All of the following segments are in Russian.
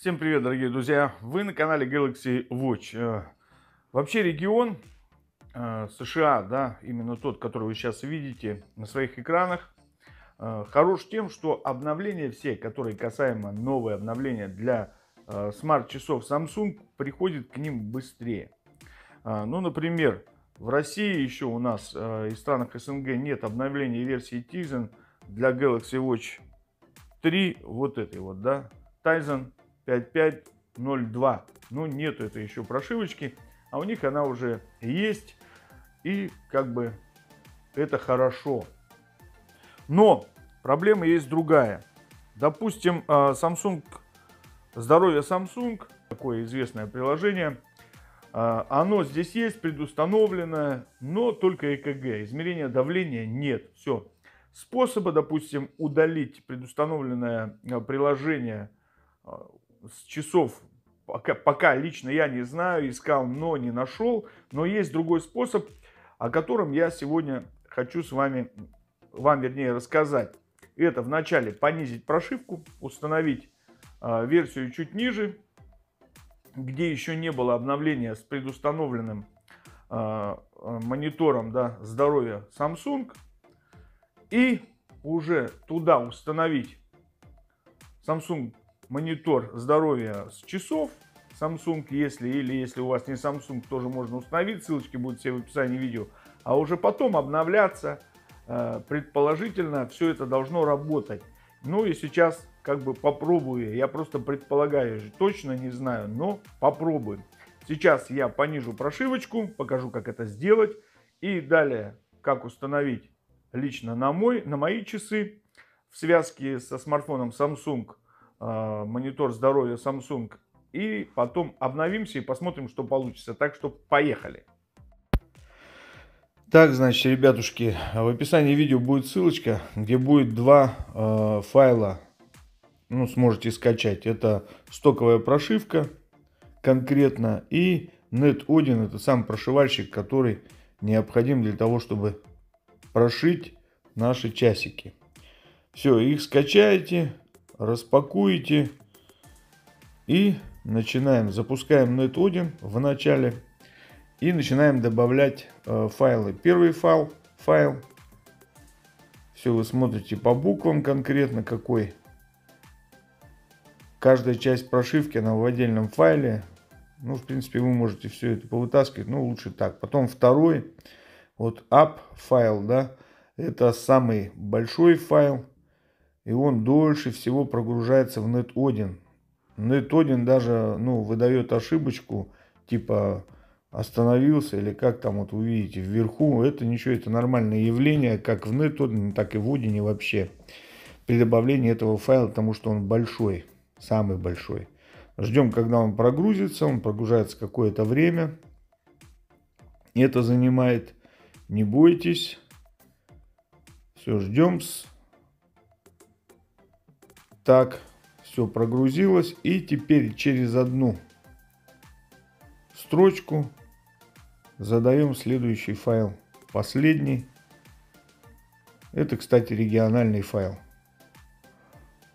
Всем привет, дорогие друзья! Вы на канале Galaxy Watch. Вообще регион США, да, именно тот, который вы сейчас видите на своих экранах, хорош тем, что обновления все, которые касаемо новые обновления для смарт-часов Samsung, приходят к ним быстрее. Ну, например, в России еще у нас и странах СНГ нет обновления версии Tizen для Galaxy Watch 3, вот этой вот, да, Tizen 5502. Ну, нету этой еще прошивочки, а у них она уже есть, и как бы это хорошо. Но проблема есть другая. Допустим, Samsung, здоровье Samsung, такое известное приложение, оно здесь есть, предустановлено, но только ЭКГ, измерения давления нет. Все. Способа, допустим, удалить предустановленное приложение с часов пока лично я не знаю, искал, но не нашел. Но есть другой способ, о котором я сегодня хочу вам вернее рассказать. Это вначале понизить прошивку, установить версию чуть ниже, где еще не было обновления с предустановленным монитором, да, здоровья Samsung. И уже туда установить Samsung монитор здоровья с часов Samsung, если у вас не Samsung, тоже можно установить, ссылочки будут все в описании видео, а уже потом обновляться. Предположительно все это должно работать. Ну и сейчас как бы попробую, я просто предполагаю, точно не знаю, но попробуем. Сейчас я понижу прошивочку, покажу, как это сделать, и далее как установить лично на мои часы в связке со смартфоном Samsung монитор здоровья Samsung, и потом обновимся и посмотрим, что получится. Так что поехали. Так, значит, ребятушки, в описании видео будет ссылочка, где будет два файла, ну, сможете скачать. Это стоковая прошивка конкретно и NetOdin, это сам прошивальщик, который необходим для того, чтобы прошить наши часики. Все, их скачаете, распакуете и начинаем. Запускаем NetOdin в начале и начинаем добавлять файлы. Первый файл. Все, вы смотрите по буквам конкретно какой. Каждая часть прошивки, она в отдельном файле. Ну, в принципе, вы можете все это повытаскивать, но лучше так. Потом второй, вот app файл, да, это самый большой файл. И он дольше всего прогружается в NetOdin. NetOdin даже, ну, выдает ошибочку, типа остановился, или как там вот вы видите вверху. Это ничего, это нормальное явление, как в NetOdin, так и в Odin вообще. При добавлении этого файла, потому что он большой, самый большой. Ждем, когда он прогрузится. Он прогружается какое-то время. Это занимает, не бойтесь. Все, ждем. Так, все прогрузилось. И теперь через одну строчку задаем следующий файл. Последний. Это, кстати, региональный файл.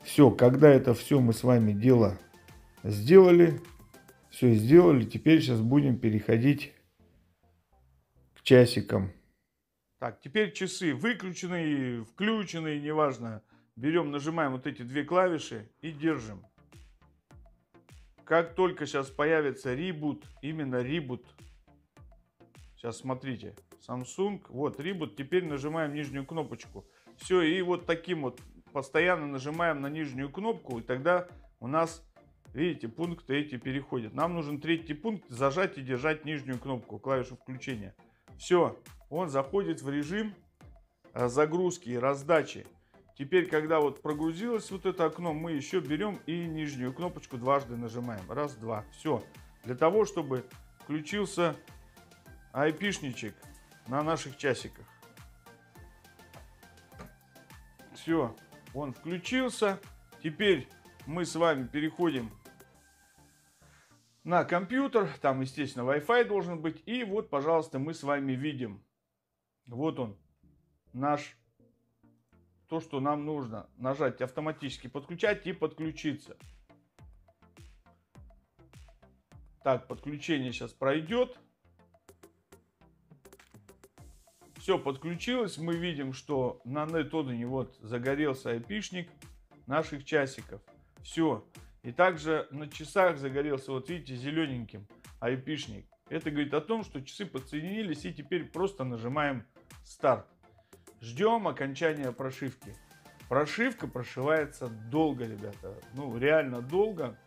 Все, когда это все мы с вами дело сделали, все сделали, теперь сейчас будем переходить к часикам. Так, теперь часы выключены, включены, неважно. Берем, нажимаем вот эти две клавиши и держим. Как только сейчас появится ребут, именно ребут. Сейчас смотрите, Samsung, вот ребут, теперь нажимаем нижнюю кнопочку. Все, и вот таким вот постоянно нажимаем на нижнюю кнопку, и тогда у нас, видите, пункты эти переходят. Нам нужен третий пункт, зажать и держать нижнюю кнопку, клавишу включения. Все, он заходит в режим загрузки и раздачи. Теперь, когда вот прогрузилось вот это окно, мы еще берем и нижнюю кнопочку дважды нажимаем. Раз, два. Все. Для того, чтобы включился айпишничек на наших часиках. Все. Он включился. Теперь мы с вами переходим на компьютер. Там, естественно, Wi-Fi должен быть. И вот, пожалуйста, мы с вами видим. Вот он. То, что нам нужно. Нажать автоматически подключать и подключиться. Так, подключение сейчас пройдет. Все подключилось. Мы видим, что на NetOdeny вот загорелся айпишник наших часиков. Все. И также на часах загорелся, вот видите, зелененьким айпишник. Это говорит о том, что часы подсоединились, и теперь просто нажимаем старт. Ждем окончания прошивки. Прошивка прошивается долго, ребята. Ну, реально долго.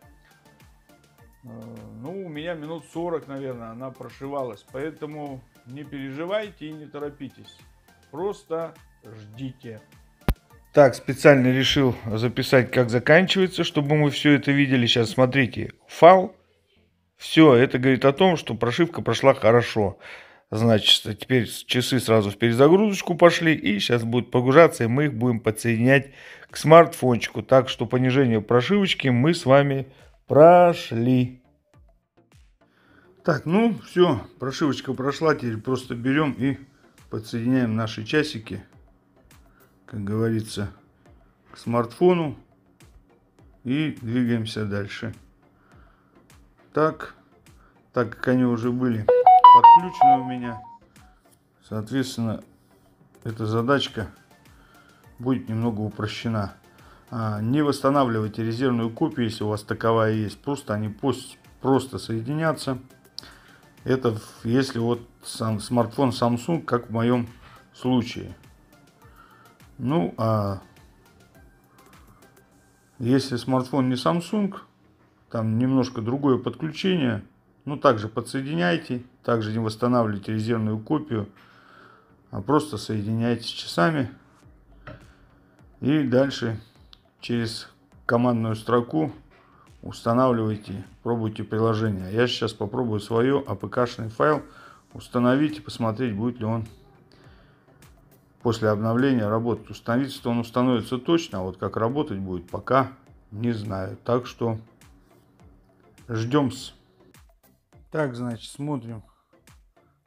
Ну, у меня минут 40, наверное, она прошивалась. Поэтому не переживайте и не торопитесь. Просто ждите. Так, специально решил записать, как заканчивается, чтобы мы все это видели. Сейчас смотрите. Файл. Все, это говорит о том, что прошивка прошла хорошо. Значит, теперь часы сразу в перезагрузочку пошли. И сейчас будут погружаться, и мы их будем подсоединять к смартфончику. Так что понижение прошивочки мы с вами прошли. Так, ну все, прошивочка прошла. Теперь просто берем и подсоединяем наши часики, как говорится, к смартфону. И двигаемся дальше. Так как они уже были подключены у меня, соответственно, эта задачка будет немного упрощена. Не восстанавливайте резервную копию, если у вас таковая есть. Просто они просто соединятся. Это если вот сам смартфон Samsung, как в моем случае. Ну, а если смартфон не Samsung, там немножко другое подключение. Ну, также подсоединяйте. Также не восстанавливайте резервную копию, а просто соединяйте с часами. И дальше через командную строку устанавливайте, пробуйте приложение. Я сейчас попробую свое APK-шный файл установить и посмотреть, будет ли он после обновления работать. Установить, что он установится точно, а вот как работать будет, пока не знаю. Так что ждем-с. Так, значит, смотрим.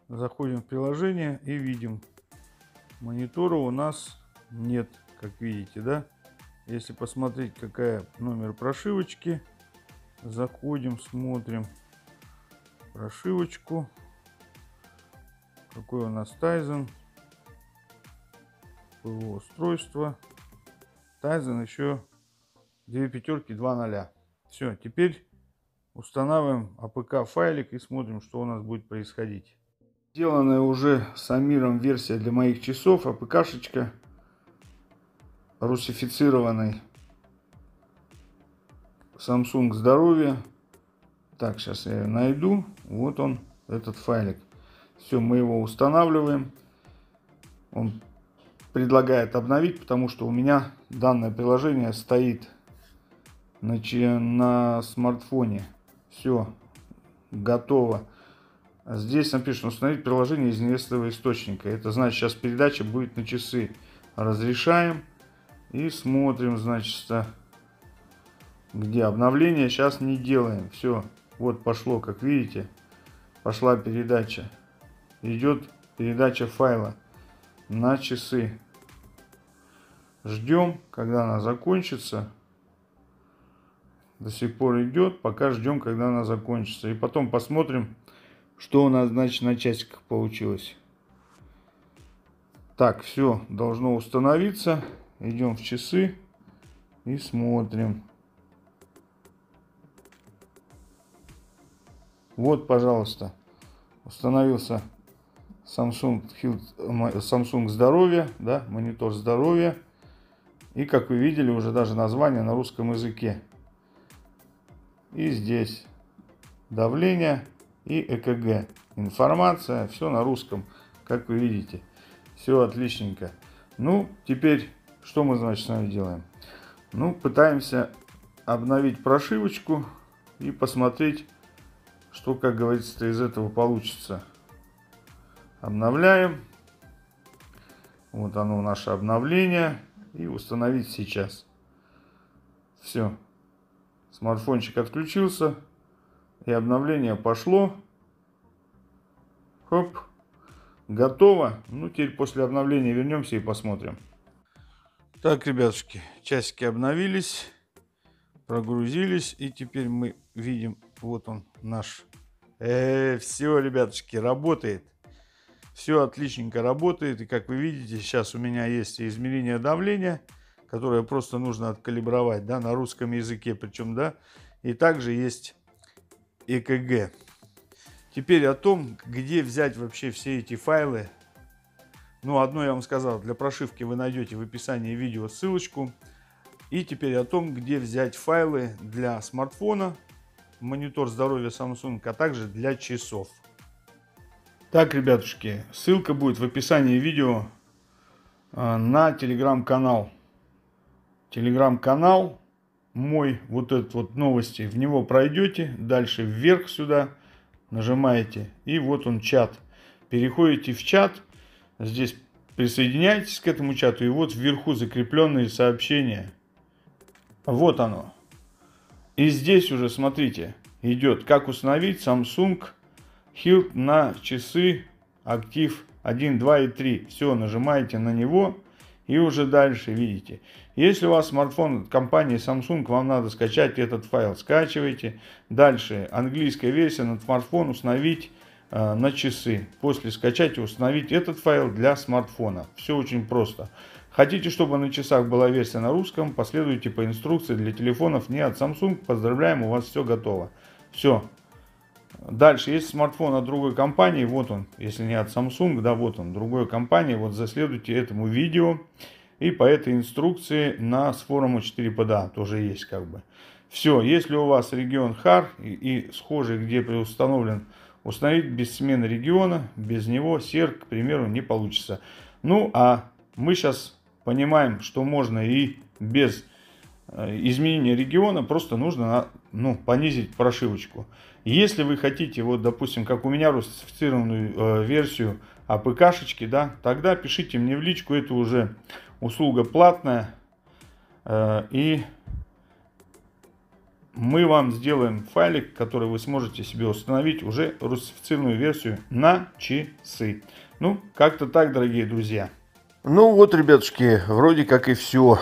Заходим в приложение и видим. Монитора у нас нет, как видите, да? Если посмотреть, какая номер прошивочки, заходим, смотрим прошивочку. Какой у нас Tizen. ПО устройство. Tizen еще 2 пятерки 2.0. Все, теперь устанавливаем APK файлик и смотрим, что у нас будет происходить. Сделанная уже с Амиром версия для моих часов, APK-шечка русифицированной Samsung здоровье. Так, сейчас я ее найду. Вот он, этот файлик. Все, мы его устанавливаем. Он предлагает обновить, потому что у меня данное приложение стоит на смартфоне. Все, готово. Здесь написано установить приложение из неизвестного источника. Это значит, сейчас передача будет на часы. Разрешаем и смотрим, значит, где обновление. Сейчас не делаем. Все, вот пошло, как видите, пошла передача. Идет передача файла на часы. Ждем, когда она закончится. До сих пор идет, пока ждем, когда она закончится. И потом посмотрим, что у нас, значит, на часиках получилось. Так, все, должно установиться. Идем в часы и смотрим. Вот, пожалуйста, установился Samsung здоровье, да, монитор здоровья. И, как вы видели, уже даже название на русском языке. И здесь давление и ЭКГ. Информация, все на русском, как вы видите. Все отличненько. Ну, теперь, что мы, значит, с вами делаем? Ну, пытаемся обновить прошивочку и посмотреть, что, как говорится, из этого получится. Обновляем. Вот оно, наше обновление. И установить сейчас. Все. Смартфончик отключился. И обновление пошло. Хоп. Готово. Ну, теперь после обновления вернемся и посмотрим. Так, ребятушки, часики обновились. Прогрузились. И теперь мы видим Вот он наш. Все, ребятушки, работает. Все отличненько работает. И как вы видите, сейчас у меня есть измерение давления, которое просто нужно откалибровать, да, на русском языке, причем, да. И также есть ЭКГ. Теперь о том, где взять вообще все эти файлы. Ну, одно я вам сказал, для прошивки вы найдете в описании видео ссылочку. И теперь о том, где взять файлы для смартфона, монитор здоровья Samsung, а также для часов. Так, ребятушки, ссылка будет в описании видео на телеграм-канал. Телеграм-канал мой, вот этот вот новости, в него пройдете, дальше вверх сюда нажимаете, и вот он чат. Переходите в чат, здесь присоединяйтесь к этому чату, и вот вверху закрепленные сообщения. Вот оно. И здесь уже, смотрите, идет, как установить Samsung Health на часы Active 1, 2 и 3. Все, нажимаете на него, и уже дальше видите. Если у вас смартфон от компании Samsung, вам надо скачать этот файл. Скачивайте. Дальше английская версия на смартфон установить на часы. После скачать и установить этот файл для смартфона. Все очень просто. Хотите, чтобы на часах была версия на русском, последуйте по инструкции для телефонов не от Samsung. Поздравляем, у вас все готово. Все. Дальше, есть смартфон от другой компании, вот он, если не от Samsung, да, вот он, другой компании, вот заследуйте этому видео и по этой инструкции на с форума 4PDA тоже есть как бы. Все, если у вас регион HAR и схожий, где установлен, установить без смены региона, без него SER, к примеру, не получится. Ну, а мы сейчас понимаем, что можно и без изменения региона, просто нужно понизить прошивочку. Если вы хотите, вот допустим, как у меня, русифицированную версию АПК-шечки, да, тогда пишите мне в личку, это уже услуга платная, и мы вам сделаем файлик, который вы сможете себе установить уже русифицированную версию на часы. Ну, как-то так, дорогие друзья. Ну вот, ребятушки, вроде как и все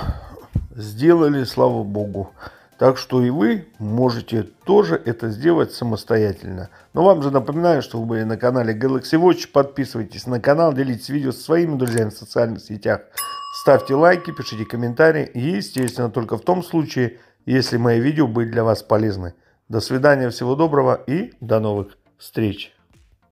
сделали, слава богу. Так что и вы можете тоже это сделать самостоятельно. Но вам же напоминаю, что вы были на канале Galaxy Watch. Подписывайтесь на канал, делитесь видео со своими друзьями в социальных сетях. Ставьте лайки, пишите комментарии. И, естественно, только в том случае, если мои видео были для вас полезны. До свидания, всего доброго и до новых встреч.